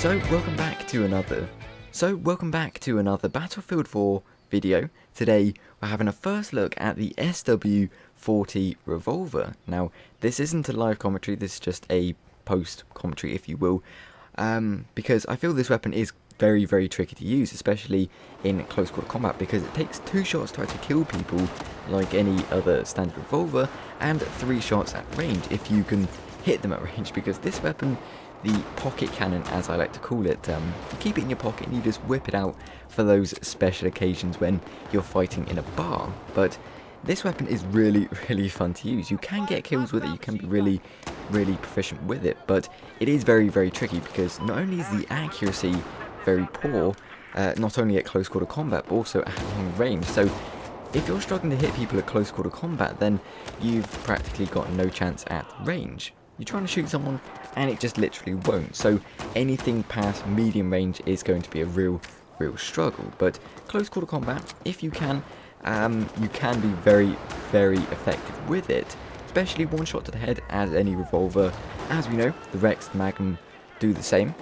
welcome back to another Battlefield 4 video. Today we're having a first look at the SW40 Revolver. Now this isn't a live commentary, this is just a post commentary if you will, because I feel this weapon is very tricky to use, especially in close quarter combat, because it takes 2 shots to actually kill people like any other standard revolver, and 3 shots at range if you can hit them at range, because this weapon, the pocket cannon as I like to call it, you keep it in your pocket and you just whip it out for those special occasions when you're fighting in a bar. But this weapon is really fun to use. You can get kills with it, you can be really proficient with it, but it is very tricky, because not only is the accuracy very poor, not only at close quarter combat but also at long range. So if you're struggling to hit people at close quarter combat, then you've practically got no chance at range. You're trying to shoot someone and it just literally won't. So anything past medium range is going to be a real struggle. But close quarter combat, if you can be very effective with it, especially 1 shot to the head as any revolver. As we know, the Rex, the Magnum do the same.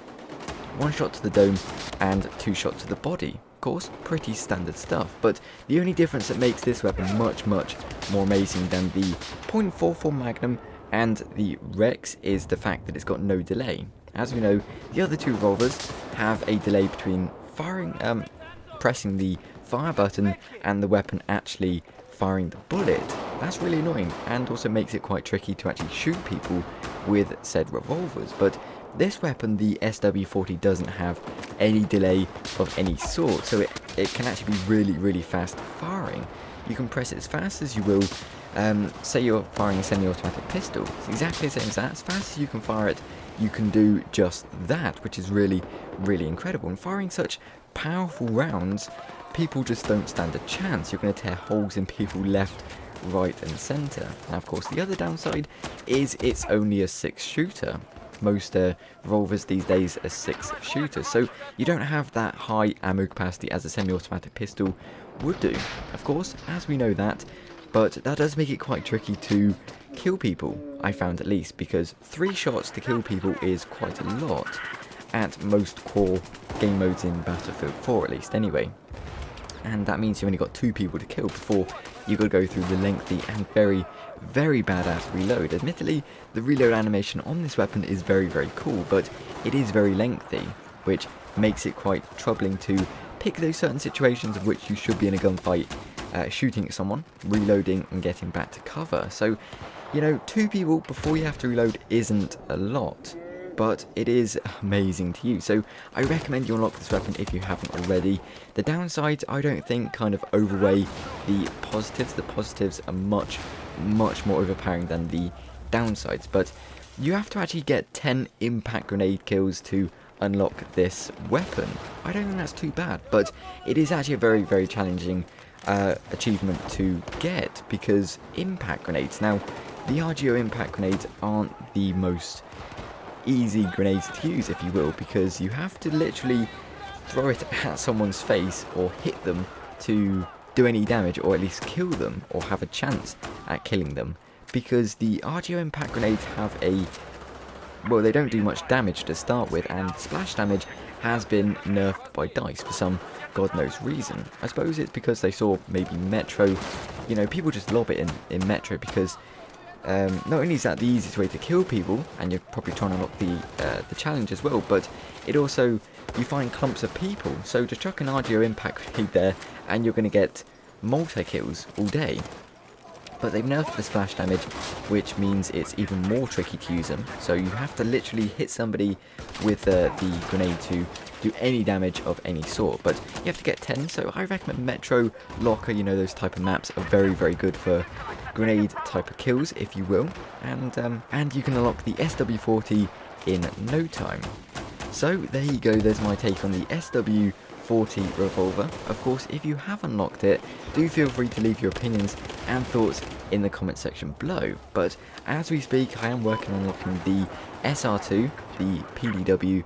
1 shot to the dome and 2 shots to the body. Of course, pretty standard stuff, but the only difference that makes this weapon much more amazing than the .44 Magnum and the Rex is the fact that it's got no delay. As we know, the other 2 revolvers have a delay between firing, pressing the fire button and the weapon actually firing the bullet. That's really annoying, and also makes it quite tricky to actually shoot people with said revolvers. But this weapon, the SW40, doesn't have any delay of any sort, so it can actually be really fast firing. You can press it as fast as you will. Say you're firing a semi-automatic pistol, it's exactly the same as that. As fast as you can fire it, you can do just that, which is really incredible. And firing such powerful rounds, people just don't stand a chance. You're going to tear holes in people left, right and centre. Now of course the other downside is it's only a 6 shooter. Most revolvers these days are 6 shooters, so you don't have that high ammo capacity as a semi-automatic pistol would do. Of course, as we know that, but that does make it quite tricky to kill people, I found at least, because 3 shots to kill people is quite a lot at most core game modes in Battlefield 4 at least anyway. And that means you've only got 2 people to kill before you've got to go through the lengthy and very badass reload. Admittedly, the reload animation on this weapon is very cool, but it is very lengthy, which makes it quite troubling to pick those certain situations of which you should be in a gunfight, shooting at someone, reloading and getting back to cover. So, you know, 2 people before you have to reload isn't a lot, but it is amazing to use. So I recommend you unlock this weapon if you haven't already. The downsides, I don't think, kind of overweigh the positives. The positives are much more overpowering than the downsides, but you have to actually get 10 impact grenade kills to unlock this weapon. I don't think that's too bad, but it is actually a very challenging achievement to get, because impact grenades, now the RGO impact grenades aren't the most easy grenades to use, if you will, because you have to literally throw it at someone's face or hit them to do any damage, or at least kill them or have a chance at killing them, because the RGO impact grenades have well, they don't do much damage to start with, and splash damage has been nerfed by DICE for some god knows reason. I suppose it's because they saw maybe Metro, you know, people just lob it in Metro, because not only is that the easiest way to kill people, and you're probably trying to unlock the challenge as well, but it also, you find clumps of people, so just chuck an RGO impact grenade there and you're going to get multi-kills all day. But they've nerfed the splash damage, which means it's even more tricky to use them, so you have to literally hit somebody with the grenade to do any damage of any sort, but you have to get 10, so I recommend Metro, Locker, you know, those type of maps are very good for grenade type of kills, if you will, and you can unlock the SW40 in no time. So there you go, there's my take on the SW40 Revolver. Of course, if you have unlocked it, do feel free to leave your opinions and thoughts in the comment section below. But as we speak, I am working on unlocking the SR2, the PDW,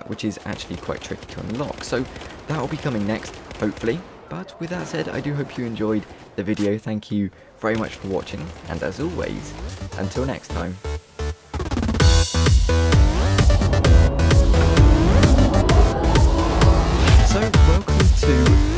which is actually quite tricky to unlock. So that will be coming next, hopefully. But with that said, I do hope you enjoyed the video. Thank you very much for watching, and as always, until next time. So, welcome to